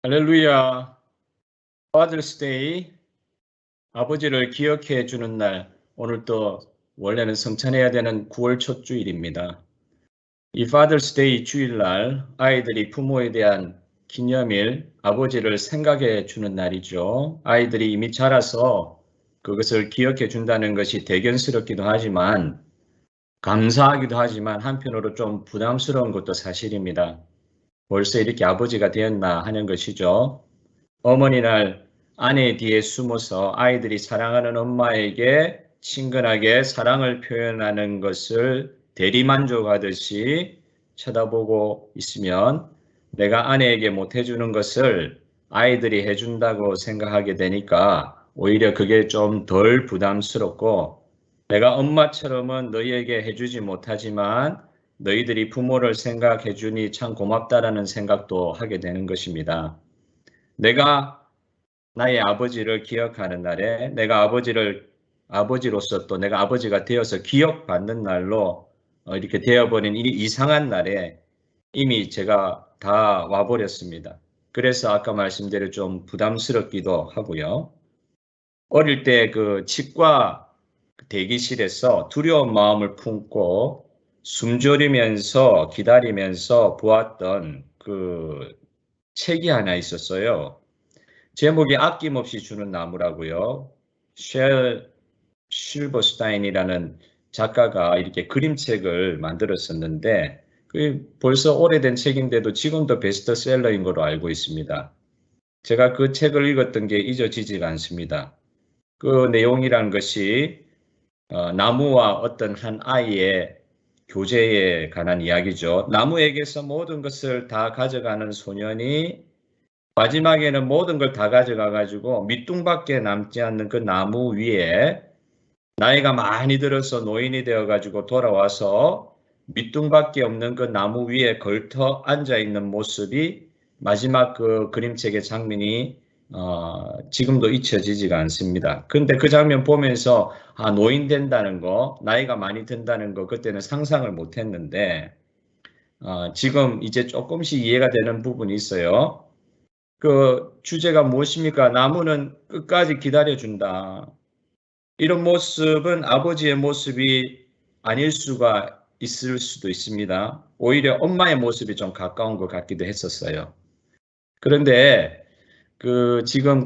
할렐루야. Father's Day, 아버지를 기억해 주는 날. 오늘 또 원래는 성찬해야 되는 9월 첫 주일입니다. 이 Father's Day 주일날 아이들이 부모에 대한 기념일, 아버지를 생각해 주는 날이죠. 아이들이 이미 자라서 그것을 기억해 준다는 것이 대견스럽기도 하지만 감사하기도 하지만 한편으로 좀 부담스러운 것도 사실입니다. 벌써 이렇게 아버지가 되었나 하는 것이죠. 어머니 날 아내 뒤에 숨어서 아이들이 사랑하는 엄마에게 친근하게 사랑을 표현하는 것을 대리만족하듯이 쳐다보고 있으면 내가 아내에게 못 해주는 것을 아이들이 해준다고 생각하게 되니까 오히려 그게 좀 덜 부담스럽고 내가 엄마처럼은 너희에게 해주지 못하지만 너희들이 부모를 생각해 주니 참 고맙다라는 생각도 하게 되는 것입니다. 내가 나의 아버지를 기억하는 날에 내가 아버지로서 또 내가 아버지가 되어서 기억받는 날로 이렇게 되어버린 이 이상한 날에 이미 제가 다 와버렸습니다. 그래서 아까 말씀대로 좀 부담스럽기도 하고요. 어릴 때 그 치과 대기실에서 두려운 마음을 품고 숨졸이면서 기다리면서 보았던 그 책이 하나 있었어요. 제목이 아낌없이 주는 나무라고요. 쉘 실버스타인이라는 작가가 이렇게 그림책을 만들었었는데 벌써 오래된 책인데도 지금도 베스트셀러인 걸로 알고 있습니다. 제가 그 책을 읽었던 게 잊어지지가 않습니다. 그 내용이라는 것이 나무와 어떤 한 아이의 교제에 관한 이야기죠. 나무에게서 모든 것을 다 가져가는 소년이 마지막에는 모든 걸 다 가져가 가지고 밑둥밖에 남지 않는 그 나무 위에 나이가 많이 들어서 노인이 되어 가지고 돌아와서 밑둥밖에 없는 그 나무 위에 걸터 앉아 있는 모습이 마지막 그 그림책의 장면이 지금도 잊혀지지가 않습니다. 근데 그 장면 보면서 노인 된다는 거, 나이가 많이 든다는 거 그때는 상상을 못 했는데 지금 이제 조금씩 이해가 되는 부분이 있어요. 그 주제가 무엇입니까? 나무는 끝까지 기다려준다. 이런 모습은 아버지의 모습이 아닐 수가 있을 수도 있습니다. 오히려 엄마의 모습이 좀 가까운 것 같기도 했었어요. 그런데 지금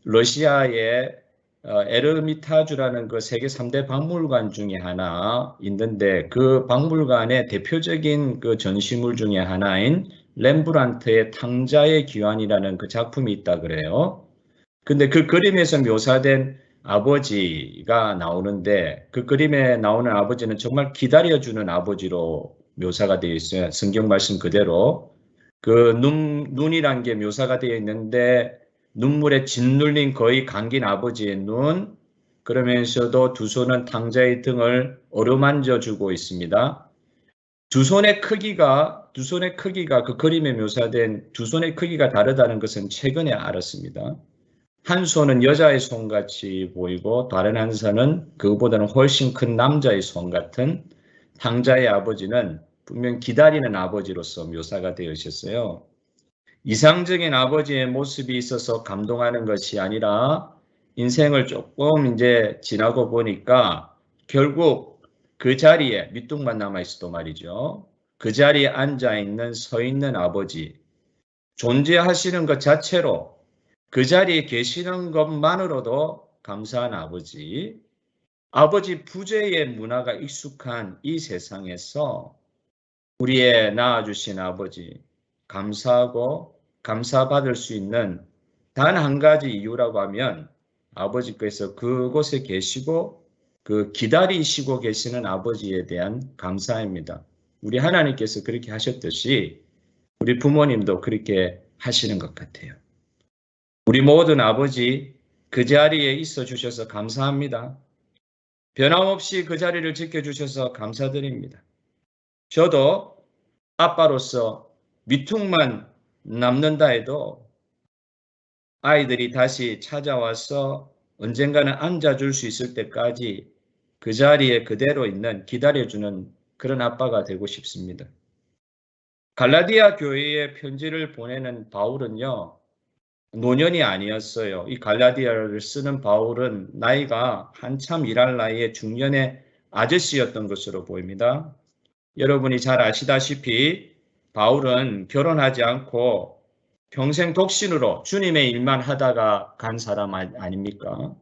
러시아의 에르미타주라는 그 세계 3대 박물관 중에 하나 있는데 그 박물관의 대표적인 그 전시물 중에 하나인 렘브란트의 탕자의 귀환이라는 그 작품이 있다 그래요. 근데 그 그림에서 묘사된 아버지가 나오는데 그 그림에 나오는 아버지는 정말 기다려주는 아버지로 묘사가 되어 있어요. 성경 말씀 그대로. 그 눈이란 게 묘사가 되어 있는데 눈물에 짓눌린 거의 감긴 아버지의 눈, 그러면서도 두 손은 탕자의 등을 어루만져 주고 있습니다. 두 손의 크기가 그 그림에 묘사된 두 손의 크기가 다르다는 것은 최근에 알았습니다. 한 손은 여자의 손같이 보이고 다른 한 손은 그보다는 훨씬 큰 남자의 손 같은 탕자의 아버지는 분명 기다리는 아버지로서 묘사가 되어 있었어요. 이상적인 아버지의 모습이 있어서 감동하는 것이 아니라 인생을 조금 이제 지나고 보니까 결국 그 자리에 밑둥만 남아 있어도 말이죠. 그 자리에 앉아 있는 서 있는 아버지, 존재하시는 것 자체로 그 자리에 계시는 것만으로도 감사한 아버지, 아버지 부재의 문화가 익숙한 이 세상에서 우리의 낳아주신 아버지, 감사하고 감사받을 수 있는 단 한 가지 이유라고 하면 아버지께서 그곳에 계시고 그 기다리시고 계시는 아버지에 대한 감사입니다. 우리 하나님께서 그렇게 하셨듯이 우리 부모님도 그렇게 하시는 것 같아요. 우리 모든 아버지 그 자리에 있어 주셔서 감사합니다. 변함없이 그 자리를 지켜주셔서 감사드립니다. 저도 아빠로서 밑둥만 남는다 해도 아이들이 다시 찾아와서 언젠가는 앉아줄 수 있을 때까지 그 자리에 그대로 있는 기다려주는 그런 아빠가 되고 싶습니다. 갈라디아 교회에 편지를 보내는 바울은요, 노년이 아니었어요. 이 갈라디아를 쓰는 바울은 나이가 한참 일할 나이에 중년의 아저씨였던 것으로 보입니다. 여러분이 잘 아시다시피 바울은 결혼하지 않고 평생 독신으로 주님의 일만 하다가 간 사람 아닙니까?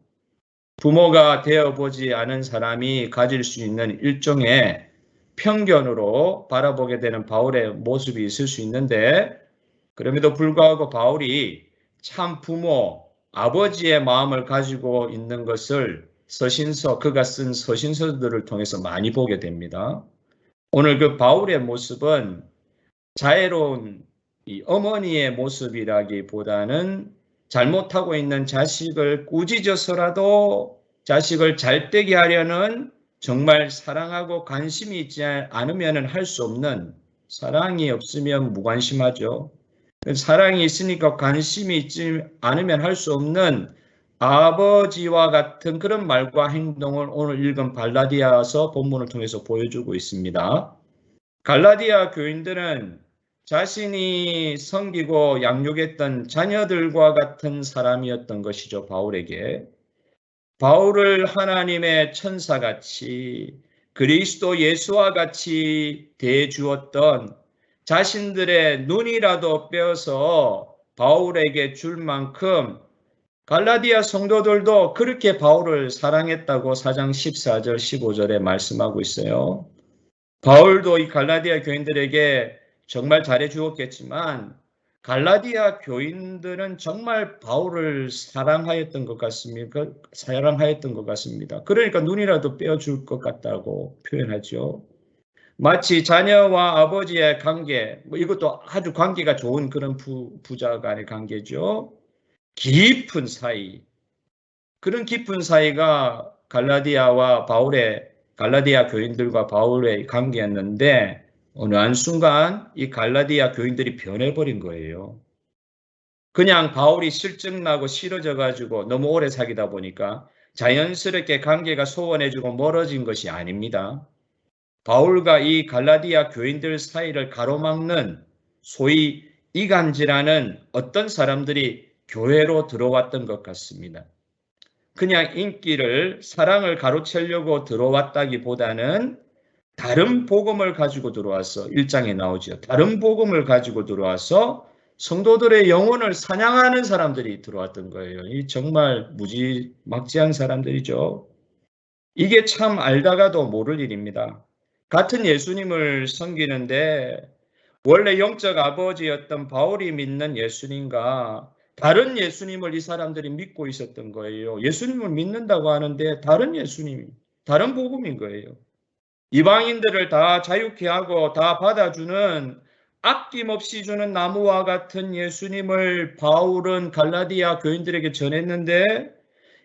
부모가 되어보지 않은 사람이 가질 수 있는 일종의 편견으로 바라보게 되는 바울의 모습이 있을 수 있는데, 그럼에도 불구하고 바울이 참 부모, 아버지의 마음을 가지고 있는 것을 그가 쓴 서신서들을 통해서 많이 보게 됩니다. 오늘 그 바울의 모습은 자애로운 이 어머니의 모습이라기보다는 잘못하고 있는 자식을 꾸짖어서라도 자식을 잘되게 하려는 정말 사랑하고 관심이 있지 않으면 할 수 없는, 사랑이 없으면 무관심하죠. 사랑이 있으니까 관심이 있지 않으면 할 수 없는 아버지와 같은 그런 말과 행동을 오늘 읽은 갈라디아서 본문을 통해서 보여주고 있습니다. 갈라디아 교인들은 자신이 섬기고 양육했던 자녀들과 같은 사람이었던 것이죠. 바울에게. 바울을 하나님의 천사같이 그리스도 예수와 같이 대해주었던 자신들의 눈이라도 빼어서 바울에게 줄 만큼 갈라디아 성도들도 그렇게 바울을 사랑했다고 4장 14절 15절에 말씀하고 있어요. 바울도 이 갈라디아 교인들에게 정말 잘해 주었겠지만 갈라디아 교인들은 정말 바울을 사랑하였던 것 같습니다. 그러니까 눈이라도 떼어줄 것 같다고 표현하죠. 마치 자녀와 아버지의 관계, 이것도 아주 관계가 좋은 그런 부자 간의 관계죠. 깊은 사이, 그런 깊은 사이가 갈라디아 교인들과 바울의 관계였는데 어느 한순간 이 갈라디아 교인들이 변해버린 거예요. 그냥 바울이 실증나고 싫어져 가지고 너무 오래 사귀다 보니까 자연스럽게 관계가 소원해지고 멀어진 것이 아닙니다. 바울과 이 갈라디아 교인들 사이를 가로막는 소위 이간질하는 어떤 사람들이 교회로 들어왔던 것 같습니다. 그냥 인기를, 사랑을 가로채려고 들어왔다기보다는 다른 복음을 가지고 들어와서 1장에 나오죠. 다른 복음을 가지고 들어와서 성도들의 영혼을 사냥하는 사람들이 들어왔던 거예요. 이 정말 무지막지한 사람들이죠. 이게 참 알다가도 모를 일입니다. 같은 예수님을 섬기는데 원래 영적 아버지였던 바울이 믿는 예수님과 다른 예수님을 이 사람들이 믿고 있었던 거예요. 예수님을 믿는다고 하는데 다른 예수님, 다른 복음인 거예요. 이방인들을 다 자유케 하고 다 받아주는, 아낌없이 주는 나무와 같은 예수님을 바울은 갈라디아 교인들에게 전했는데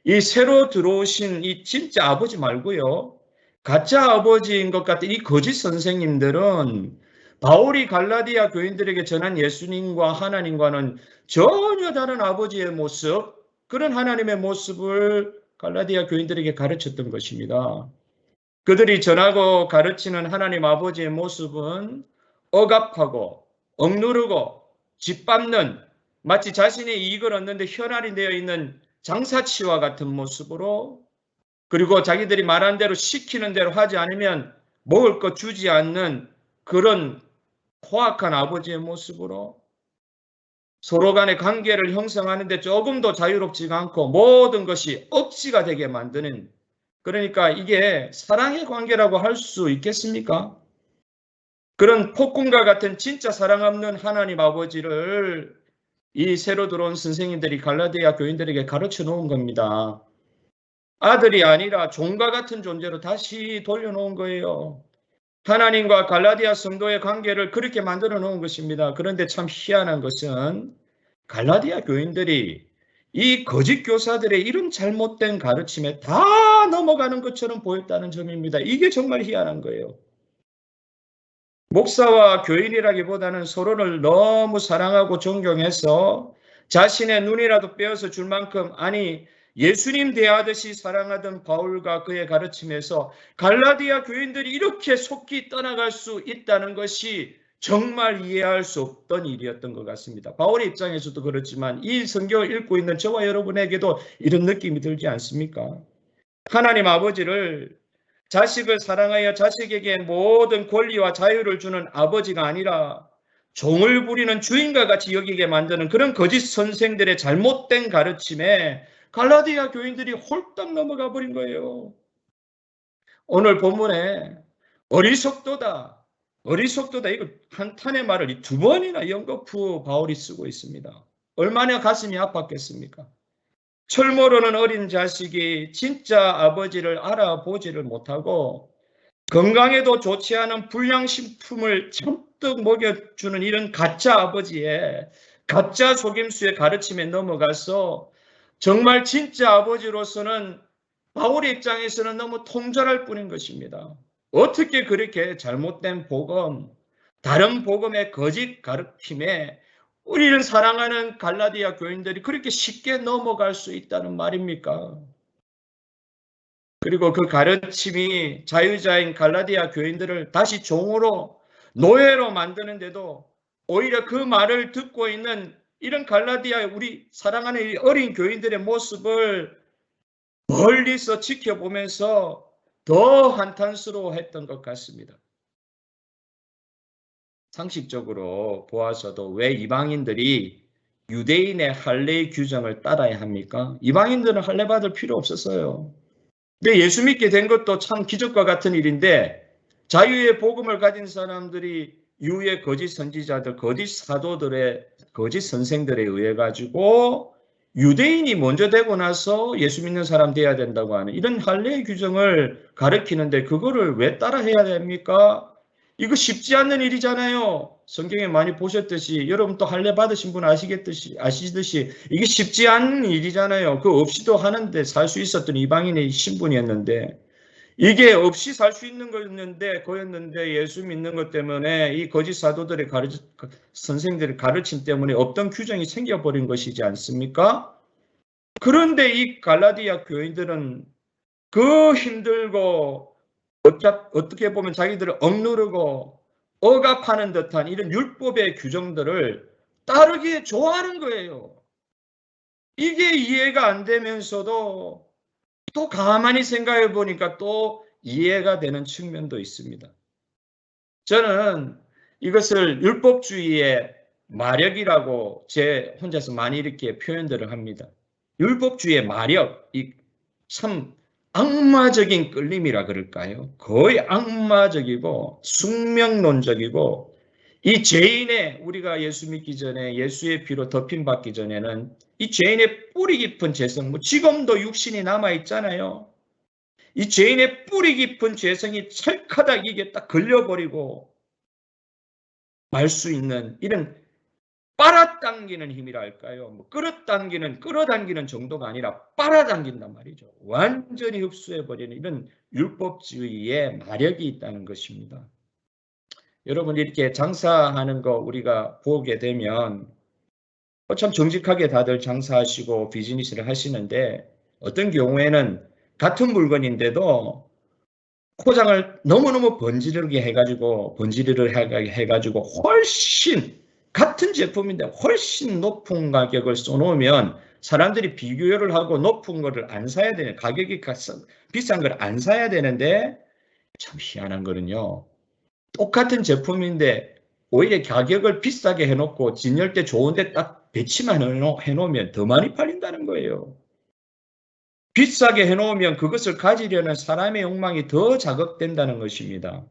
이 새로 들어오신 이 진짜 아버지 말고요, 가짜 아버지인 것 같은 이 거짓 선생님들은 바울이 갈라디아 교인들에게 전한 예수님과 하나님과는 전혀 다른 아버지의 모습, 그런 하나님의 모습을 갈라디아 교인들에게 가르쳤던 것입니다. 그들이 전하고 가르치는 하나님 아버지의 모습은 억압하고 억누르고 짓밟는, 마치 자신의 이익을 얻는데 혈안이 되어 있는 장사치와 같은 모습으로, 그리고 자기들이 말한 대로 시키는 대로 하지 않으면 먹을 것 주지 않는 그런 포악한 아버지의 모습으로 서로 간의 관계를 형성하는데 조금도 자유롭지가 않고 모든 것이 억지가 되게 만드는, 그러니까 이게 사랑의 관계라고 할 수 있겠습니까? 그런 폭군과 같은 진짜 사랑 없는 하나님 아버지를 이 새로 들어온 선생님들이 갈라디아 교인들에게 가르쳐 놓은 겁니다. 아들이 아니라 종과 같은 존재로 다시 돌려놓은 거예요. 하나님과 갈라디아 성도의 관계를 그렇게 만들어 놓은 것입니다. 그런데 참 희한한 것은 갈라디아 교인들이 이 거짓 교사들의 이런 잘못된 가르침에 다 넘어가는 것처럼 보였다는 점입니다. 이게 정말 희한한 거예요. 목사와 교인이라기보다는 서로를 너무 사랑하고 존경해서 자신의 눈이라도 빼어서 줄 만큼, 아니 예수님 대하듯이 사랑하던 바울과 그의 가르침에서 갈라디아 교인들이 이렇게 속히 떠나갈 수 있다는 것이 정말 이해할 수 없던 일이었던 것 같습니다. 바울의 입장에서도 그렇지만 이 성경을 읽고 있는 저와 여러분에게도 이런 느낌이 들지 않습니까? 하나님 아버지를 자식을 사랑하여 자식에게 모든 권리와 자유를 주는 아버지가 아니라 종을 부리는 주인과 같이 여기게 만드는 그런 거짓 선생들의 잘못된 가르침에 갈라디아 교인들이 홀딱 넘어가 버린 거예요. 오늘 본문에 어리석도다, 어리석도다, 이거 한탄의 말을 두 번이나 연거푸 바울이 쓰고 있습니다. 얼마나 가슴이 아팠겠습니까? 철 모르는 어린 자식이 진짜 아버지를 알아보지를 못하고 건강에도 좋지 않은 불량식품을 잔뜩 먹여주는 이런 가짜 아버지의 가짜 속임수의 가르침에 넘어가서 정말 진짜 아버지로서는 바울의 입장에서는 너무 통절할 뿐인 것입니다. 어떻게 그렇게 잘못된 복음, 다른 복음의 거짓 가르침에 우리를 사랑하는 갈라디아 교인들이 그렇게 쉽게 넘어갈 수 있다는 말입니까? 그리고 그 가르침이 자유자인 갈라디아 교인들을 다시 종으로, 노예로 만드는데도 오히려 그 말을 듣고 있는 이런 갈라디아 우리 사랑하는 어린 교인들의 모습을 멀리서 지켜보면서 더 한탄스러워했던 것 같습니다. 상식적으로 보아서도 왜 이방인들이 유대인의 할례 규정을 따라야 합니까? 이방인들은 할례 받을 필요 없었어요. 근데 예수 믿게 된 것도 참 기적과 같은 일인데 자유의 복음을 가진 사람들이 유의 거짓 선지자들, 거짓 사도들의 거짓 선생들에 의해 가지고 유대인이 먼저 되고 나서 예수 믿는 사람 돼야 된다고 하는 이런 할례의 규정을 가르치는데 그거를 왜 따라 해야 됩니까? 이거 쉽지 않는 일이잖아요. 성경에 많이 보셨듯이 여러분 또 할례 받으신 분 아시듯이 이게 쉽지 않은 일이잖아요. 그 없이도 하는데 살 수 있었던 이방인의 신분이었는데 이게 없이 살 수 있는 거였는데 예수 믿는 것 때문에 이 거짓 사도들의 선생들의 가르침 때문에 없던 규정이 생겨버린 것이지 않습니까? 그런데 이 갈라디아 교인들은 그 힘들고 어떻게 보면 자기들을 억누르고 억압하는 듯한 이런 율법의 규정들을 따르기에 좋아하는 거예요. 이게 이해가 안 되면서도 또 가만히 생각해 보니까 또 이해가 되는 측면도 있습니다. 저는 이것을 율법주의의 마력이라고 제 혼자서 많이 이렇게 표현들을 합니다. 율법주의의 마력, 이 참 악마적인 끌림이라 그럴까요? 거의 악마적이고 숙명론적이고 이 죄인의 우리가 예수 믿기 전에 예수의 피로 덮임받기 전에는 이 죄인의 뿌리 깊은 죄성, 지금도 육신이 남아 있잖아요. 이 죄인의 뿌리 깊은 죄성이 찰카닥 이게 딱 걸려버리고 말 수 있는 이런 빨아당기는 힘이랄까요? 끌어당기는 정도가 아니라 빨아당긴단 말이죠. 완전히 흡수해버리는 이런 율법주의의 마력이 있다는 것입니다. 여러분 이렇게 장사하는 거 우리가 보게 되면 참 정직하게 다들 장사하시고 비즈니스를 하시는데 어떤 경우에는 같은 물건인데도 포장을 너무너무 번지르르게 해가지고 훨씬 같은 제품인데 훨씬 높은 가격을 써놓으면 사람들이 비교를 하고 높은 거를 안 사야 되는 가격이 비싼 걸 안 사야 되는데 참 희한한 거는요. 똑같은 제품인데 오히려 가격을 비싸게 해놓고 진열대 좋은데 딱 배치만 해놓으면 더 많이 팔린다는 거예요. 비싸게 해놓으면 그것을 가지려는 사람의 욕망이 더 자극된다는 것입니다.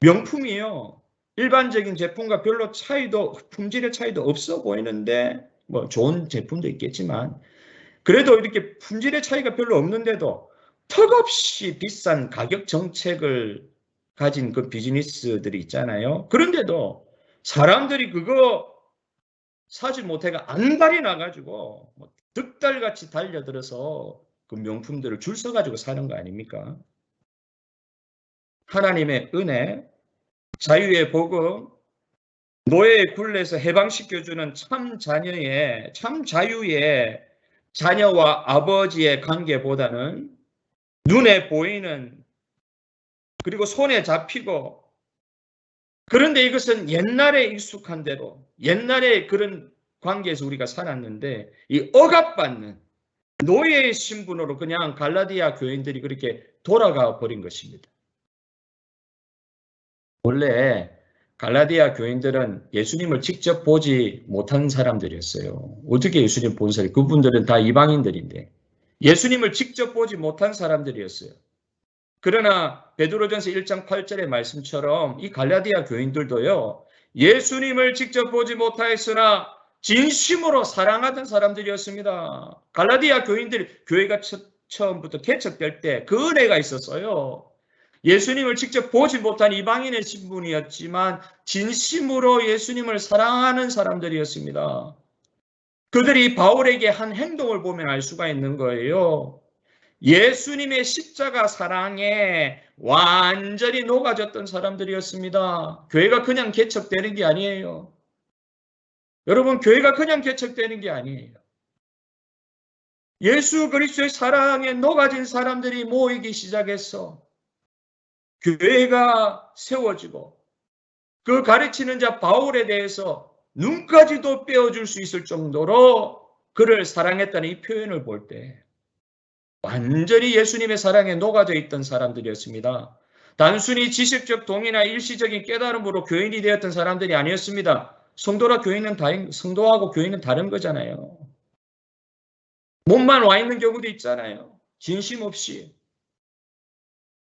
명품이요. 일반적인 제품과 별로 품질의 차이도 없어 보이는데 뭐 좋은 제품도 있겠지만 그래도 이렇게 품질의 차이가 별로 없는데도 턱없이 비싼 가격 정책을 가진 그 비즈니스들이 있잖아요. 그런데도 사람들이 그거 사지 못해가 안달이 나가지고 득달같이 달려들어서 그 명품들을 줄 서가지고 사는 거 아닙니까? 하나님의 은혜, 자유의 복음, 노예의 굴레에서 해방시켜주는 참 자유의 자녀와 아버지의 관계보다는 눈에 보이는 그리고 손에 잡히고 그런데 이것은 옛날에 익숙한 대로, 옛날에 그런 관계에서 우리가 살았는데, 이 억압받는 노예의 신분으로 그냥 갈라디아 교인들이 그렇게 돌아가 버린 것입니다. 원래 갈라디아 교인들은 예수님을 직접 보지 못한 사람들이었어요. 어떻게 예수님 본 사람? 그분들은 다 이방인들인데 예수님을 직접 보지 못한 사람들이었어요. 그러나 베드로전서 1장 8절의 말씀처럼 이 갈라디아 교인들도요. 예수님을 직접 보지 못하였으나 진심으로 사랑하던 사람들이었습니다. 갈라디아 교인들 교회가 처음부터 개척될 때 그 은혜가 있었어요. 예수님을 직접 보지 못한 이방인의 신분이었지만 진심으로 예수님을 사랑하는 사람들이었습니다. 그들이 바울에게 한 행동을 보면 알 수가 있는 거예요. 예수님의 십자가 사랑에 완전히 녹아졌던 사람들이었습니다. 교회가 그냥 개척되는 게 아니에요. 여러분, 교회가 그냥 개척되는 게 아니에요. 예수 그리스도의 사랑에 녹아진 사람들이 모이기 시작했어. 교회가 세워지고 그 가르치는 자 바울에 대해서 눈까지도 빼어줄 수 있을 정도로 그를 사랑했다는 이 표현을 볼 때 완전히 예수님의 사랑에 녹아져 있던 사람들이었습니다. 단순히 지식적 동의나 일시적인 깨달음으로 교인이 되었던 사람들이 아니었습니다. 성도하고 교인은 다른 거잖아요. 몸만 와 있는 경우도 있잖아요. 진심 없이.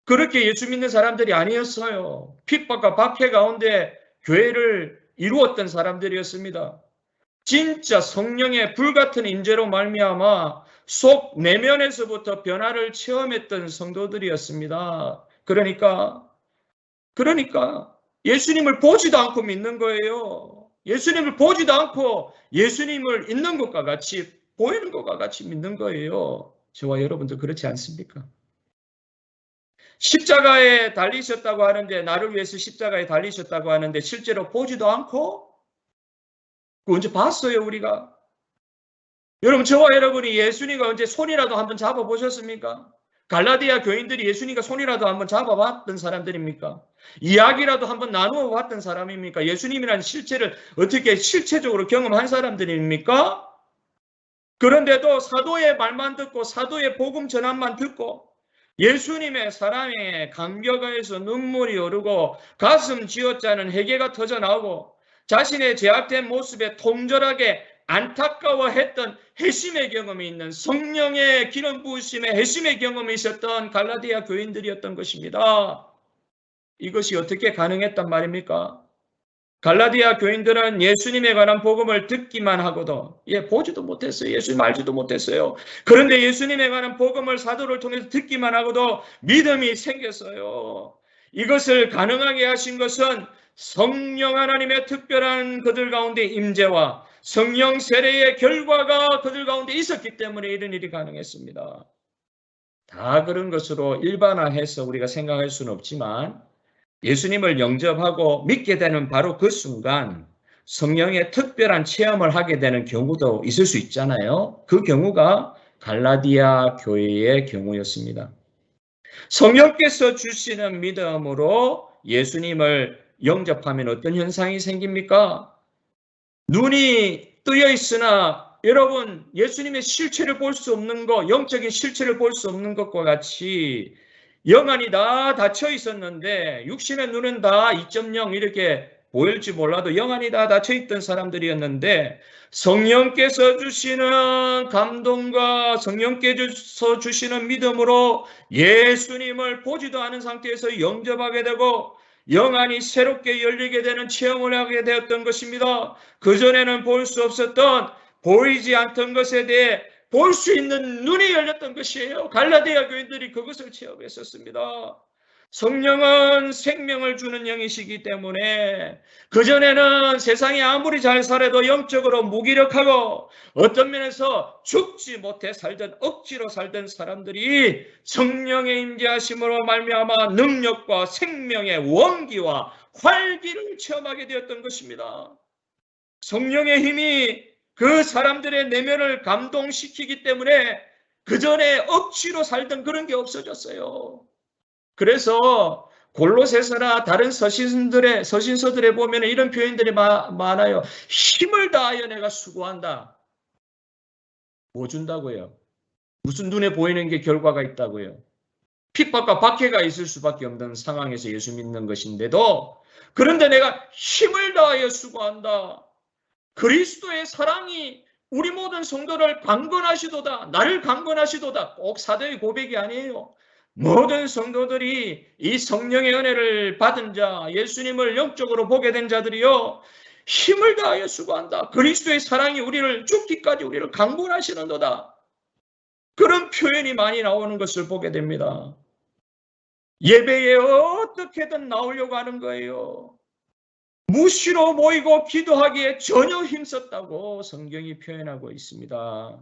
그렇게 예수 믿는 사람들이 아니었어요. 핍박과 박해 가운데 교회를 이루었던 사람들이었습니다. 진짜 성령의 불같은 임재로 말미암아 속 내면에서부터 변화를 체험했던 성도들이었습니다. 그러니까 예수님을 보지도 않고 믿는 거예요. 예수님을 보지도 않고 예수님을 있는 것과 같이 보이는 것과 같이 믿는 거예요. 저와 여러분도 그렇지 않습니까? 십자가에 달리셨다고 하는데, 나를 위해서 십자가에 달리셨다고 하는데 실제로 보지도 않고 그 언제 봤어요 우리가? 여러분, 저와 여러분이 예수님과 언제 손이라도 한번 잡아보셨습니까? 갈라디아 교인들이 예수님과 손이라도 한번 잡아봤던 사람들입니까? 이야기라도 한번 나누어 봤던 사람입니까? 예수님이라는 실체를 어떻게 실체적으로 경험한 사람들입니까? 그런데도 사도의 말만 듣고 사도의 복음 전함만 듣고 예수님의 사랑에 감격하여서 눈물이 오르고 가슴 쥐어짜는 회개가 터져나오고 자신의 제약된 모습에 통절하게 안타까워했던 회심의 경험이 있는 성령의 기름 부으심의 회심의 경험이 있었던 갈라디아 교인들이었던 것입니다. 이것이 어떻게 가능했단 말입니까? 갈라디아 교인들은 예수님에 관한 복음을 듣기만 하고도 보지도 못했어요. 예수님 알지도 못했어요. 그런데 예수님에 관한 복음을 사도를 통해서 듣기만 하고도 믿음이 생겼어요. 이것을 가능하게 하신 것은 성령 하나님의 특별한 그들 가운데 임재와 성령 세례의 결과가 그들 가운데 있었기 때문에 이런 일이 가능했습니다. 다 그런 것으로 일반화해서 우리가 생각할 수는 없지만 예수님을 영접하고 믿게 되는 바로 그 순간 성령의 특별한 체험을 하게 되는 경우도 있을 수 있잖아요. 그 경우가 갈라디아 교회의 경우였습니다. 성령께서 주시는 믿음으로 예수님을 영접하면 어떤 현상이 생깁니까? 눈이 뜨여 있으나 여러분, 예수님의 실체를 볼 수 없는 것, 영적인 실체를 볼 수 없는 것과 같이 영안이 다 닫혀 있었는데 육신의 눈은 다 2.0 이렇게 보일지 몰라도 영안이 다 닫혀 있던 사람들이었는데 성령께서 주시는 감동과 성령께서 주시는 믿음으로 예수님을 보지도 않은 상태에서 영접하게 되고 영안이 새롭게 열리게 되는 체험을 하게 되었던 것입니다. 그전에는 볼 수 없었던 보이지 않던 것에 대해 볼 수 있는 눈이 열렸던 것이에요. 갈라디아 교인들이 그것을 체험했었습니다. 성령은 생명을 주는 영이시기 때문에 그전에는 세상이 아무리 잘 살아도 영적으로 무기력하고 어떤 면에서 죽지 못해 살던 억지로 살던 사람들이 성령의 임재하심으로 말미암아 능력과 생명의 원기와 활기를 체험하게 되었던 것입니다. 성령의 힘이 그 사람들의 내면을 감동시키기 때문에 그전에 억지로 살던 그런 게 없어졌어요. 그래서 골로새서나 다른 서신서들에 보면 이런 표현들이 많아요. 힘을 다하여 내가 수고한다. 뭐 준다고요? 무슨 눈에 보이는 게 결과가 있다고요? 핍박과 박해가 있을 수밖에 없는 상황에서 예수 믿는 것인데도, 그런데 내가 힘을 다하여 수고한다. 그리스도의 사랑이 우리 모든 성도를 강건하시도다. 나를 강건하시도다. 꼭 사도의 고백이 아니에요. 모든 성도들이 이 성령의 은혜를 받은 자, 예수님을 영적으로 보게 된 자들이요, 힘을 다하여 수고한다. 그리스도의 사랑이 우리를 죽기까지 우리를 강건하시는도다. 그런 표현이 많이 나오는 것을 보게 됩니다. 예배에 어떻게든 나오려고 하는 거예요. 무시로 모이고 기도하기에 전혀 힘썼다고 성경이 표현하고 있습니다.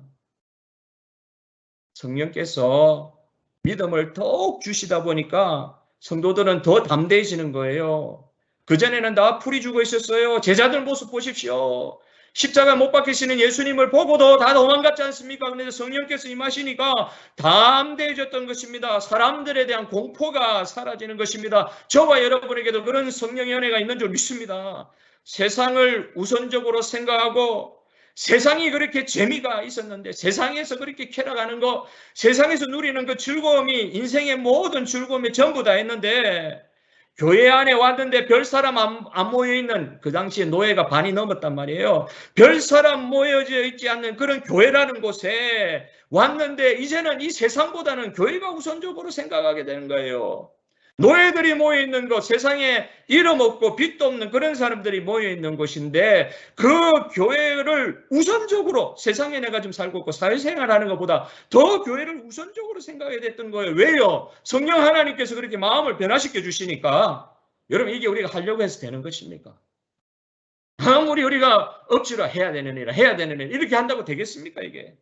성령께서 믿음을 더욱 주시다 보니까 성도들은 더 담대해지는 거예요. 그전에는 다 풀이 죽어 있었어요. 제자들 모습 보십시오. 십자가 못 박히시는 예수님을 보고도 다 도망갔지 않습니까? 그런데 성령께서 임하시니까 담대해졌던 것입니다. 사람들에 대한 공포가 사라지는 것입니다. 저와 여러분에게도 그런 성령의 은혜가 있는 줄 믿습니다. 세상을 우선적으로 생각하고 세상이 그렇게 재미가 있었는데, 세상에서 그렇게 쾌락하는 거, 세상에서 누리는 그 즐거움이 인생의 모든 즐거움이 전부 다 했는데, 교회 안에 왔는데 별 사람 안 모여있는, 그 당시에 노예가 반이 넘었단 말이에요. 별 사람 모여져 있지 않는 그런 교회라는 곳에 왔는데, 이제는 이 세상보다는 교회가 우선적으로 생각하게 되는 거예요. 노예들이 모여있는 곳, 세상에 이름 없고 빚도 없는 그런 사람들이 모여있는 곳인데, 그 교회를 우선적으로, 세상에 내가 지금 살고 있고 사회생활하는 것보다 더 교회를 우선적으로 생각해야 됐던 거예요. 왜요? 성령 하나님께서 그렇게 마음을 변화시켜 주시니까. 여러분, 이게 우리가 하려고 해서 되는 것입니까? 아무리 우리가 억지로 해야 되는 일 이렇게 한다고 되겠습니까? 이게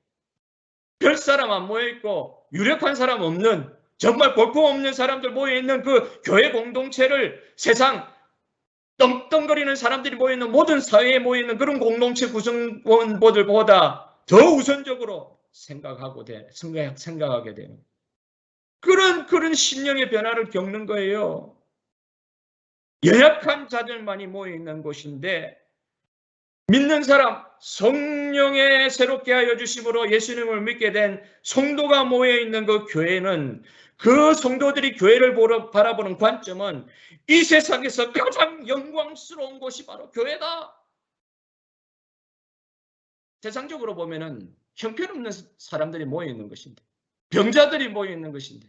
별 사람 안 모여있고 유력한 사람 없는, 정말 볼품없는 사람들 모여있는 그 교회 공동체를, 세상 떵떵거리는 사람들이 모여있는, 모든 사회에 모여있는 그런 공동체 구성원들보다 더 우선적으로 생각하게 되는 그런 신령의 변화를 겪는 거예요. 연약한 자들만이 모여있는 곳인데, 믿는 사람, 성령의 새롭게 하여 주심으로 예수님을 믿게 된 성도가 모여있는 그 교회는, 그 성도들이 교회를 바라보는 관점은 이 세상에서 가장 영광스러운 곳이 바로 교회다. 세상적으로 보면은 형편없는 사람들이 모여있는 것인데, 병자들이 모여있는 것인데,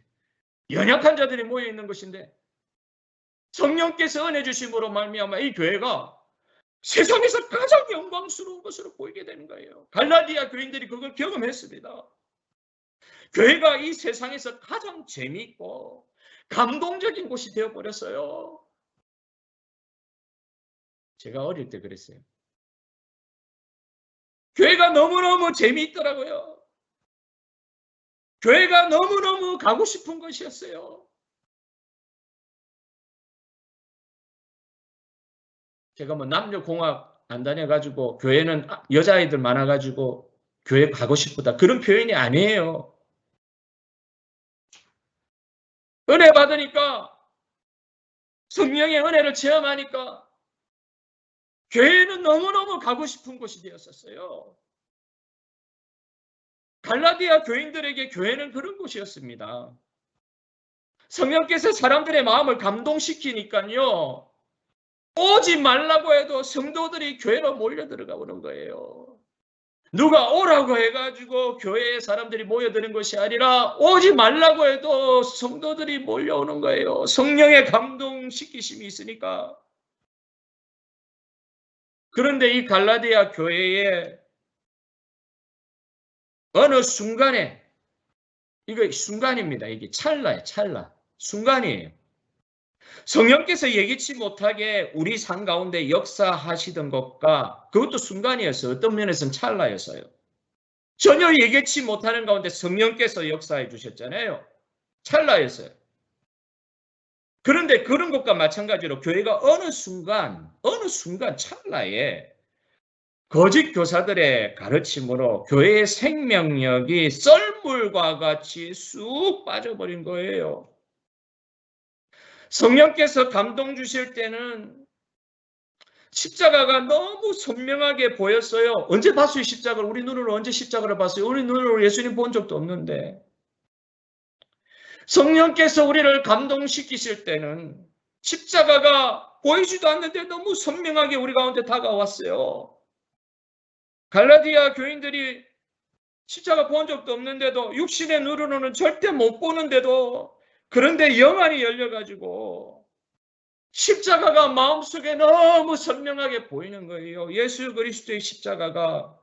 연약한 자들이 모여있는 것인데, 성령께서 은혜 주심으로 말미암아 이 교회가 세상에서 가장 영광스러운 것으로 보이게 되는 거예요. 갈라디아 교인들이 그걸 경험했습니다. 교회가 이 세상에서 가장 재미있고 감동적인 곳이 되어버렸어요. 제가 어릴 때 그랬어요. 교회가 너무너무 재미있더라고요. 교회가 너무너무 가고 싶은 것이었어요. 제가 뭐 남녀공학 안 다녀가지고 교회는 여자아이들 많아가지고 교회 가고 싶다, 그런 표현이 아니에요. 은혜 받으니까, 성령의 은혜를 체험하니까 교회는 너무너무 가고 싶은 곳이 되었었어요. 갈라디아 교인들에게 교회는 그런 곳이었습니다. 성령께서 사람들의 마음을 감동시키니까요, 오지 말라고 해도 성도들이 교회로 몰려 들어가 오는 거예요. 누가 오라고 해가지고 교회에 사람들이 모여드는 것이 아니라, 오지 말라고 해도 성도들이 몰려오는 거예요. 성령의 감동시키심이 있으니까. 그런데 이 갈라디아 교회에 어느 순간에, 이거 순간입니다. 이게 찰나예요. 찰나. 순간이에요. 성령께서 예기치 못하게 우리 삶 가운데 역사하시던 것과, 그것도 순간이었어요. 어떤 면에서는 찰나였어요. 전혀 예기치 못하는 가운데 성령께서 역사해 주셨잖아요. 찰나였어요. 그런데 그런 것과 마찬가지로 교회가 어느 순간 찰나에 거짓 교사들의 가르침으로 교회의 생명력이 썰물과 같이 쑥 빠져버린 거예요. 성령께서 감동 주실 때는 십자가가 너무 선명하게 보였어요. 언제 봤어요, 십자가를? 우리 눈으로 언제 십자가를 봤어요? 우리 눈으로 예수님 본 적도 없는데. 성령께서 우리를 감동시키실 때는 십자가가 보이지도 않는데 너무 선명하게 우리 가운데 다가왔어요. 갈라디아 교인들이 십자가 본 적도 없는데도, 육신의 눈으로는 절대 못 보는데도, 그런데 영안이 열려가지고 십자가가 마음속에 너무 선명하게 보이는 거예요. 예수 그리스도의 십자가가.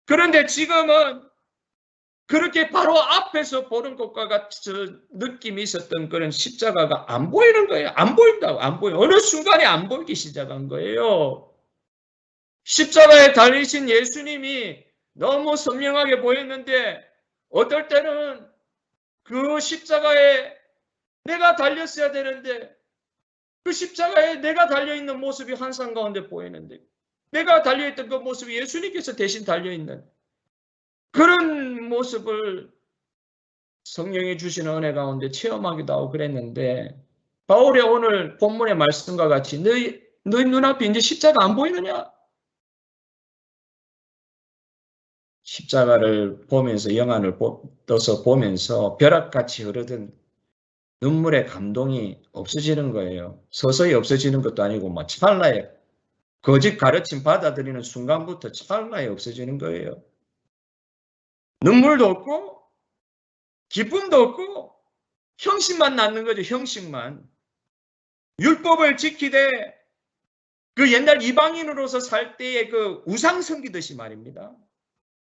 그런데 지금은 그렇게 바로 앞에서 보는 것과 같은 느낌이 있었던 그런 십자가가 안 보이는 거예요. 안 보인다고. 안 보여. 어느 순간에 안 보이기 시작한 거예요. 십자가에 달리신 예수님이 너무 선명하게 보였는데, 어떨 때는 그 십자가에 내가 달렸어야 되는데, 그 십자가에 내가 달려있는 모습이 환상 가운데 보이는데, 내가 달려있던 그 모습이 예수님께서 대신 달려있는 그런 모습을 성령이 주시는 은혜 가운데 체험하기도 하고 그랬는데, 바울의 오늘 본문의 말씀과 같이 너희 눈앞에 이제 십자가 안 보이느냐? 십자가를 보면서, 영안을 떠서 보면서 벼락같이 흐르던 눈물의 감동이 없어지는 거예요. 서서히 없어지는 것도 아니고 찰나에, 거짓 가르침 받아들이는 순간부터 찰나에 없어지는 거예요. 눈물도 없고 기쁨도 없고 형식만 낳는 거죠. 형식만. 율법을 지키되 그 옛날 이방인으로서 살 때의 그 우상 섬기듯이 말입니다.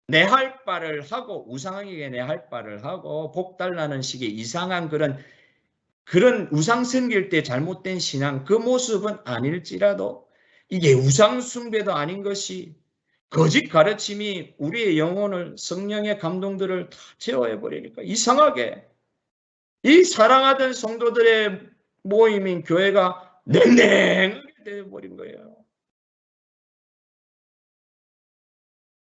내 할 바를 하고, 우상에게 내 할 바를 하고 복 달라는 식의 이상한 그런 우상 섬길 때 잘못된 신앙, 그 모습은 아닐지라도 이게 우상 숭배도 아닌 것이, 거짓 가르침이 우리의 영혼을, 성령의 감동들을 다 제어해버리니까 이상하게 이 사랑하던 성도들의 모임인 교회가 냉랭하게 되어버린 거예요.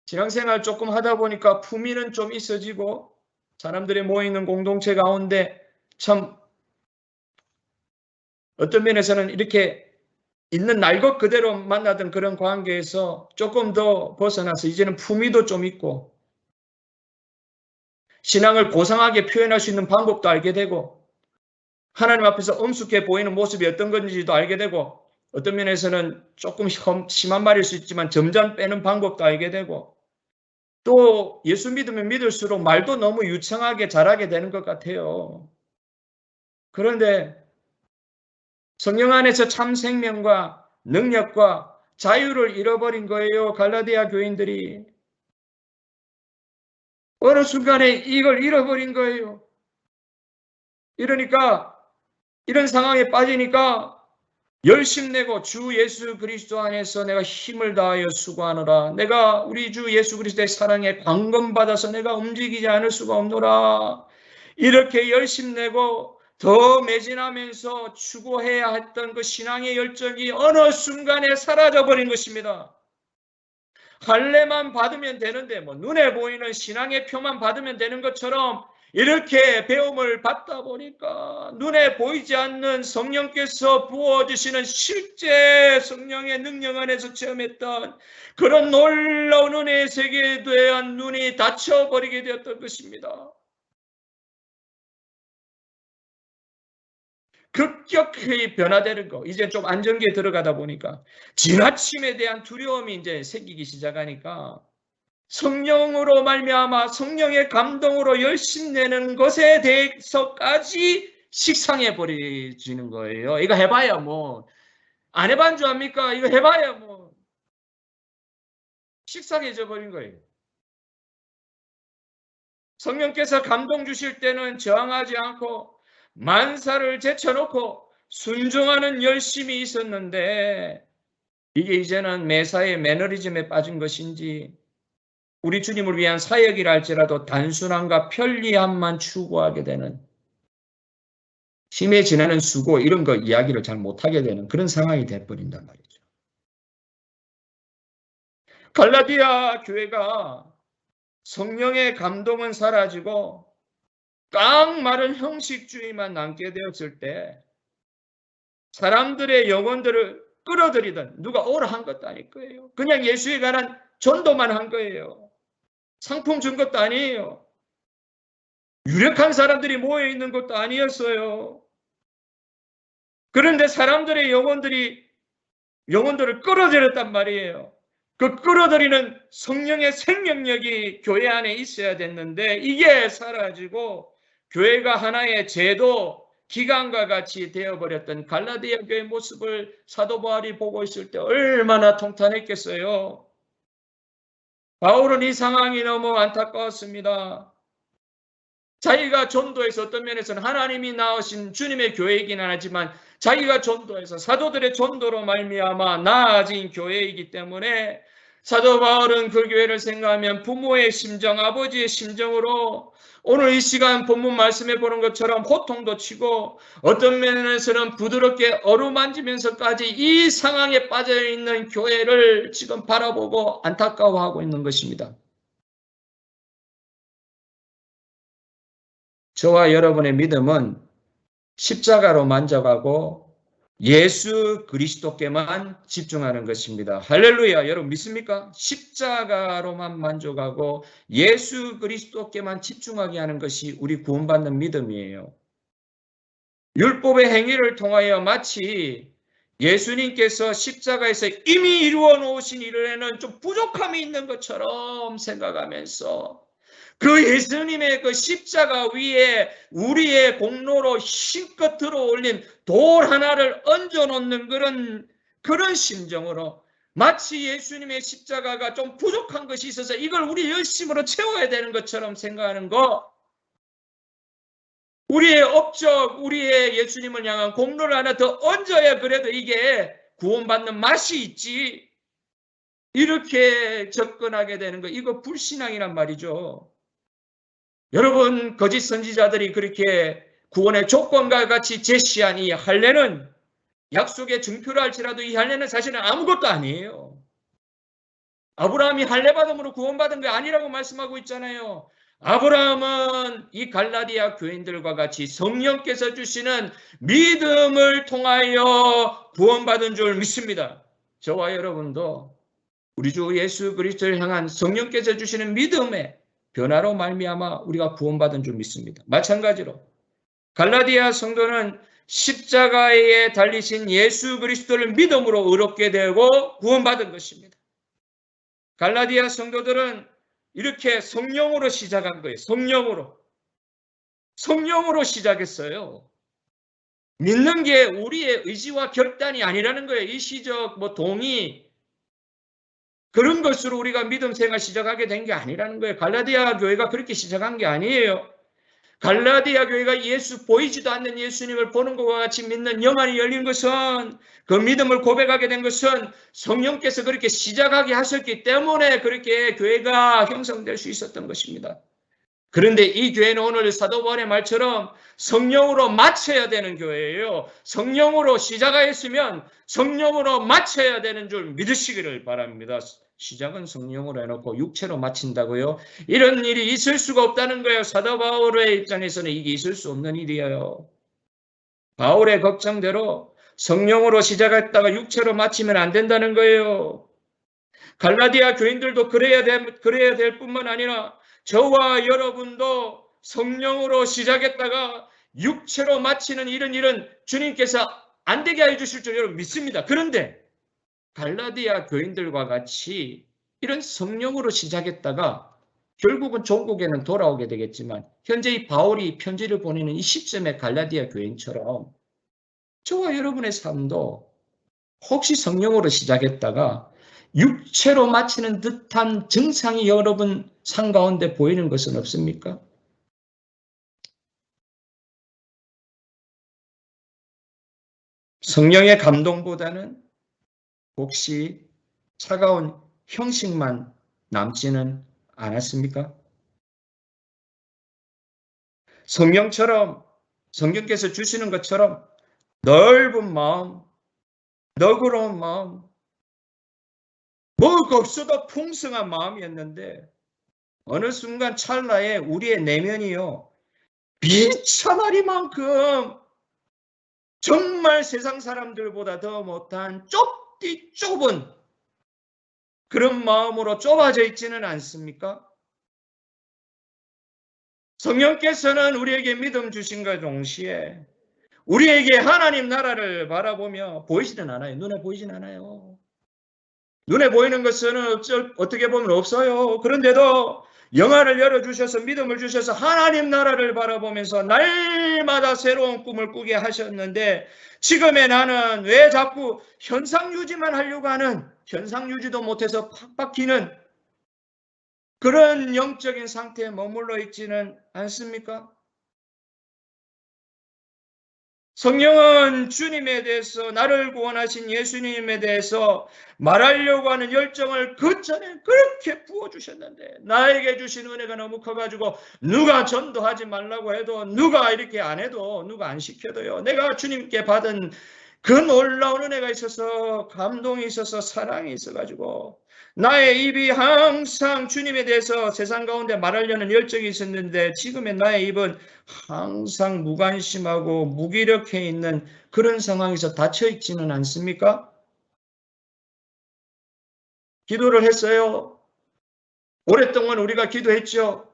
신앙생활 조금 하다 보니까 품위는 좀 있어지고, 사람들이 모이는 공동체 가운데 참 어떤 면에서는 이렇게 있는 날 것 그대로 만나던 그런 관계에서 조금 더 벗어나서 이제는 품위도 좀 있고, 신앙을 고상하게 표현할 수 있는 방법도 알게 되고, 하나님 앞에서 엄숙해 보이는 모습이 어떤 건지도 알게 되고, 어떤 면에서는 조금 심한 말일 수 있지만 점점 빼는 방법도 알게 되고, 또 예수 믿으면 믿을수록 말도 너무 유창하게 잘하게 되는 것 같아요. 그런데 성령 안에서 참 생명과 능력과 자유를 잃어버린 거예요. 갈라디아 교인들이. 어느 순간에 이걸 잃어버린 거예요. 이러니까, 이런 상황에 빠지니까 열심내고 주 예수 그리스도 안에서 내가 힘을 다하여 수고하노라. 내가 우리 주 예수 그리스도의 사랑에 광검받아서 내가 움직이지 않을 수가 없노라. 이렇게 열심내고 더 매진하면서 추구해야 했던 그 신앙의 열정이 어느 순간에 사라져버린 것입니다. 할례만 받으면 되는데, 눈에 보이는 신앙의 표만 받으면 되는 것처럼 이렇게 배움을 받다 보니까 눈에 보이지 않는 성령께서 부어주시는 실제 성령의 능력 안에서 체험했던 그런 놀라운 은혜의 세계에 대한 눈이 닫혀버리게 되었던 것입니다. 급격히 변화되는 거. 이제 좀 안정기에 들어가다 보니까 지나침에 대한 두려움이 이제 생기기 시작하니까 성령으로 말미암아 성령의 감동으로 열심내는 것에 대해서까지 식상해 버리지는 거예요. 이거 해봐야 안 해본 줄 압니까? 이거 해봐야 식상해져 버린 거예요. 성령께서 감동 주실 때는 저항하지 않고 만사를 제쳐놓고 순종하는 열심이 있었는데, 이게 이제는 매사의 매너리즘에 빠진 것인지, 우리 주님을 위한 사역이라 할지라도 단순함과 편리함만 추구하게 되는, 힘에 지나는 수고 이런 거 이야기를 잘 못하게 되는 그런 상황이 돼버린단 말이죠. 갈라디아 교회가 성령의 감동은 사라지고 깡 마른 형식주의만 남게 되었을 때 사람들의 영혼들을 끌어들이던 누가 오라 한 것도 아닐 거예요. 그냥 예수에 관한 전도만 한 거예요. 상품 준 것도 아니에요. 유력한 사람들이 모여 있는 것도 아니었어요. 그런데 사람들의 영혼들을 끌어들였단 말이에요. 그 끌어들이는 성령의 생명력이 교회 안에 있어야 됐는데 이게 사라지고 교회가 하나의 제도, 기관과 같이 되어버렸던 갈라디아 교회의 모습을 사도 바울이 보고 있을 때 얼마나 통탄했겠어요. 바울은 이 상황이 너무 안타까웠습니다. 자기가 전도해서 어떤 면에서는 하나님이 낳으신 주님의 교회이긴 하지만 자기가 전도해서 사도들의 전도로 말미암아 나아진 교회이기 때문에 사도 바울은 그 교회를 생각하면 부모의 심정, 아버지의 심정으로 오늘 이 시간 본문 말씀해 보는 것처럼 호통도 치고 어떤 면에서는 부드럽게 어루만지면서까지 이 상황에 빠져있는 교회를 지금 바라보고 안타까워하고 있는 것입니다. 저와 여러분의 믿음은 십자가로 만져가고 예수 그리스도께만 집중하는 것입니다. 할렐루야. 여러분 믿습니까? 십자가로만 만족하고 예수 그리스도께만 집중하게 하는 것이 우리 구원받는 믿음이에요. 율법의 행위를 통하여 마치 예수님께서 십자가에서 이미 이루어 놓으신 일에는 좀 부족함이 있는 것처럼 생각하면서 그 예수님의 그 십자가 위에 우리의 공로로 힘껏 들어 올린 돌 하나를 얹어 놓는 그런 심정으로 마치 예수님의 십자가가 좀 부족한 것이 있어서 이걸 우리 열심으로 채워야 되는 것처럼 생각하는 거, 우리의 업적, 우리의 예수님을 향한 공로를 하나 더 얹어야 그래도 이게 구원받는 맛이 있지, 이렇게 접근하게 되는 거, 이거 불신앙이란 말이죠. 여러분, 거짓 선지자들이 그렇게 구원의 조건과 같이 제시한 이 할례는 약속의 증표를 할지라도 이 할례는 사실은 아무것도 아니에요. 아브라함이 할례 받음으로 구원받은 게 아니라고 말씀하고 있잖아요. 아브라함은 이 갈라디아 교인들과 같이 성령께서 주시는 믿음을 통하여 구원받은 줄 믿습니다. 저와 여러분도 우리 주 예수 그리스도를 향한 성령께서 주시는 믿음의 변화로 말미암아 우리가 구원받은 줄 믿습니다. 마찬가지로 갈라디아 성도는 십자가에 달리신 예수 그리스도를 믿음으로 의롭게 되고 구원받은 것입니다. 갈라디아 성도들은 이렇게 성령으로 시작한 거예요. 성령으로 시작했어요. 믿는 게 우리의 의지와 결단이 아니라는 거예요. 일시적 동의 그런 것으로 우리가 믿음 생활 시작하게 된 게 아니라는 거예요. 갈라디아 교회가 그렇게 시작한 게 아니에요. 갈라디아 교회가 예수 보이지도 않는 예수님을 보는 것과 같이 믿는 영안이 열린 것은, 그 믿음을 고백하게 된 것은 성령께서 그렇게 시작하게 하셨기 때문에 그렇게 교회가 형성될 수 있었던 것입니다. 그런데 이 교회는 오늘 사도 바울의 말처럼 성령으로 마쳐야 되는 교회예요. 성령으로 시작하였으면 성령으로 마쳐야 되는 줄 믿으시기를 바랍니다. 시작은 성령으로 해놓고 육체로 마친다고요? 이런 일이 있을 수가 없다는 거예요. 사도 바울의 입장에서는 이게 있을 수 없는 일이에요. 바울의 걱정대로 성령으로 시작했다가 육체로 마치면 안 된다는 거예요. 갈라디아 교인들도 그래야 될 뿐만 아니라 저와 여러분도 성령으로 시작했다가 육체로 마치는 이런 일은 주님께서 안 되게 해주실 줄 여러분 믿습니다. 그런데 갈라디아 교인들과 같이 이런 성령으로 시작했다가 결국은 종국에는 돌아오게 되겠지만 현재 이 바울이 편지를 보내는 이 시점의 갈라디아 교인처럼 저와 여러분의 삶도 혹시 성령으로 시작했다가 육체로 마치는 듯한 증상이 여러분 삶 가운데 보이는 것은 없습니까? 성령의 감동보다는 혹시 차가운 형식만 남지는 않았습니까? 성령처럼, 성령께서 주시는 것처럼 넓은 마음, 너그러운 마음, 뭐가 없어도 풍성한 마음이었는데 어느 순간 찰나에 우리의 내면이요, 비참하리만큼 정말 세상 사람들보다 더 못한 좁디 좁은 그런 마음으로 좁아져 있지는 않습니까? 성령께서는 우리에게 믿음 주신과 동시에 우리에게 하나님 나라를 바라보며 보이지는 않아요. 눈에 보이진 않아요. 눈에 보이는 것은 어떻게 보면 없어요. 그런데도 영화를 열어주셔서 믿음을 주셔서 하나님 나라를 바라보면서 날마다 새로운 꿈을 꾸게 하셨는데 지금의 나는 왜 자꾸 현상 유지만 하려고 하는 현상 유지도 못해서 팍 박히는 그런 영적인 상태에 머물러 있지는 않습니까? 성령은 주님에 대해서 나를 구원하신 예수님에 대해서 말하려고 하는 열정을 그 전에 그렇게 부어주셨는데 나에게 주신 은혜가 너무 커가지고 누가 전도하지 말라고 해도 누가 이렇게 안 해도 누가 안 시켜도요. 내가 주님께 받은 그 놀라운 은혜가 있어서 감동이 있어서 사랑이 있어가지고 나의 입이 항상 주님에 대해서 세상 가운데 말하려는 열정이 있었는데 지금의 나의 입은 항상 무관심하고 무기력해 있는 그런 상황에서 닫혀 있지는 않습니까? 기도를 했어요. 오랫동안 우리가 기도했죠.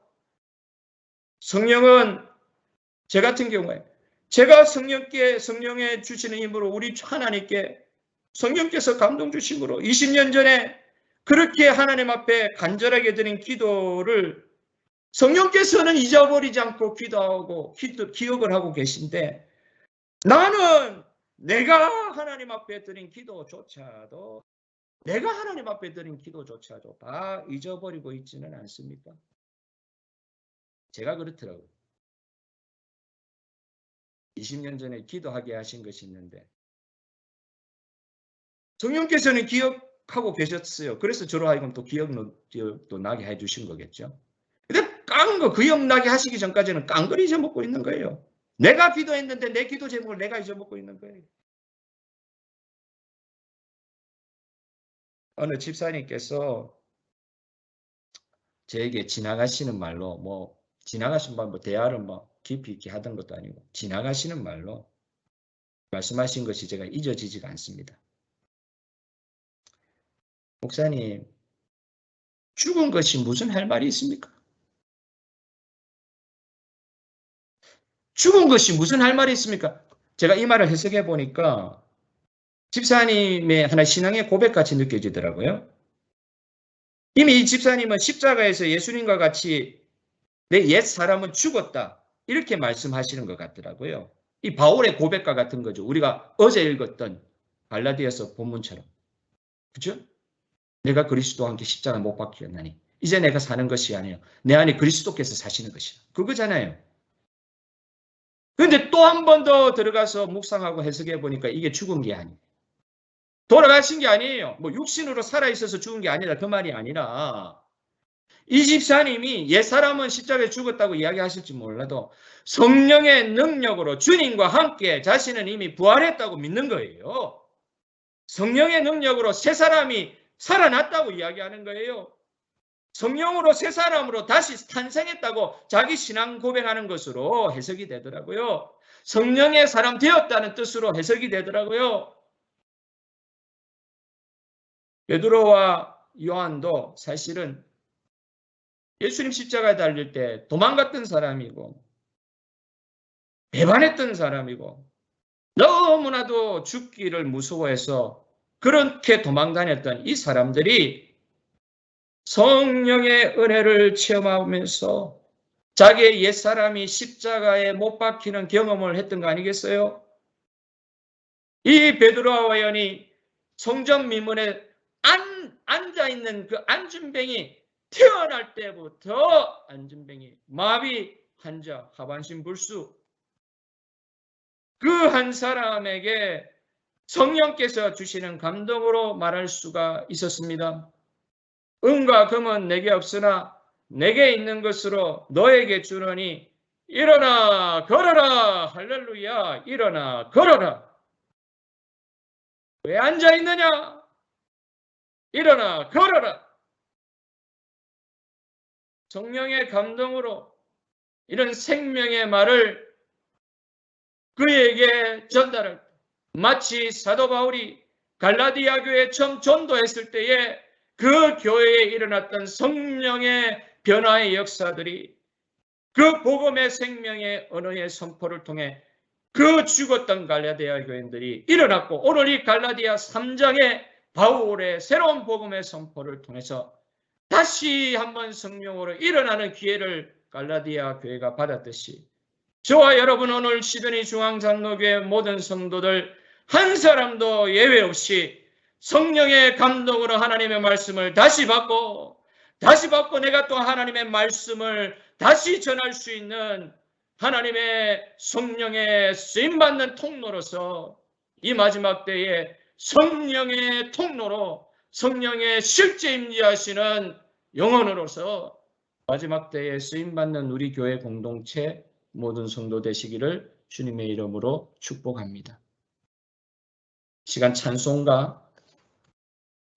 성령은 제 같은 경우에 제가 성령에 주시는 힘으로 우리 하나님께 성령께서 감동 주심으로 20년 전에 그렇게 하나님 앞에 간절하게 드린 기도를 성령께서는 잊어버리지 않고 기도하고 기억을 하고 계신데 나는 내가 하나님 앞에 드린 기도조차도 다 잊어버리고 있지는 않습니까? 제가 그렇더라고요. 20년 전에 기도하게 하신 것이 있는데 성령께서는 기억하고 계셨어요. 그래서 저로 하여금 또 기억도 나게 해주신 거겠죠. 근데 기억나게 하시기 전까지는 깡그리 잊어먹고 있는 거예요. 내가 기도했는데 내 기도 제목을 내가 잊어먹고 있는 거예요. 어느 집사님께서 저에게 지나가시는 말로 지나가신 말 대화를 깊이 있게 하던 것도 아니고 지나가시는 말로 말씀하신 것이 제가 잊어지지가 않습니다. 목사님, 죽은 것이 무슨 할 말이 있습니까? 죽은 것이 무슨 할 말이 있습니까? 제가 이 말을 해석해 보니까 집사님의 하나 신앙의 고백같이 느껴지더라고요. 이미 이 집사님은 십자가에서 예수님과 같이 내 옛 사람은 죽었다. 이렇게 말씀하시는 것 같더라고요. 이 바울의 고백과 같은 거죠. 우리가 어제 읽었던 갈라디아서 본문처럼. 그죠? 내가 그리스도와 함께 십자가 못 박혔나니 이제 내가 사는 것이 아니에요. 내 안에 그리스도께서 사시는 것이야. 그거잖아요. 그런데 또 한 번 더 들어가서 묵상하고 해석해 보니까 이게 죽은 게 아니에요. 돌아가신 게 아니에요. 육신으로 살아있어서 죽은 게 아니라 그 말이 아니라 이 집사님이 옛사람은 십자가에 죽었다고 이야기하실지 몰라도 성령의 능력으로 주님과 함께 자신은 이미 부활했다고 믿는 거예요. 성령의 능력으로 새 사람이 살아났다고 이야기하는 거예요. 성령으로 새 사람으로 다시 탄생했다고 자기 신앙 고백하는 것으로 해석이 되더라고요. 성령의 사람 되었다는 뜻으로 해석이 되더라고요. 베드로와 요한도 사실은 예수님 십자가에 달릴 때 도망갔던 사람이고 배반했던 사람이고 너무나도 죽기를 무서워해서 그렇게 도망다녔던 이 사람들이 성령의 은혜를 체험하면서 자기의 옛사람이 십자가에 못 박히는 경험을 했던 거 아니겠어요? 이 베드로와 요한이 성전 미문에 앉아있는 그 안진뱅이 태어날 때부터 안진뱅이 마비 환자 하반신 불수 그 한 사람에게 성령께서 주시는 감동으로 말할 수가 있었습니다. 은과 금은 내게 없으나 내게 있는 것으로 너에게 주노니 일어나 걸어라. 할렐루야. 일어나 걸어라. 왜 앉아있느냐? 일어나 걸어라. 성령의 감동으로 이런 생명의 말을 그에게 전달할 때 마치 사도 바울이 갈라디아 교회에 처음 전도했을 때에 그 교회에 일어났던 성령의 변화의 역사들이 그 복음의 생명의 언어의 선포를 통해 그 죽었던 갈라디아 교인들이 일어났고 오늘 이 갈라디아 3장의 바울의 새로운 복음의 선포를 통해서 다시 한번 성령으로 일어나는 기회를 갈라디아 교회가 받았듯이 저와 여러분 오늘 시드니 중앙장로교회 모든 성도들 한 사람도 예외 없이 성령의 감동으로 하나님의 말씀을 다시 받고 내가 또 하나님의 말씀을 다시 전할 수 있는 하나님의 성령의 쓰임받는 통로로서 이 마지막 때에 성령의 통로로 성령의 실제 임재하시는 영혼으로서 마지막 때에 쓰임받는 우리 교회 공동체 모든 성도 되시기를 주님의 이름으로 축복합니다. 시간 찬송가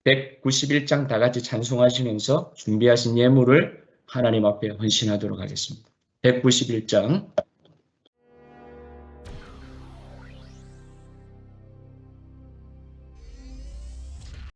191장 다 같이 찬송하시면서 준비하신 예물을 하나님 앞에 헌신하도록 하겠습니다. 191장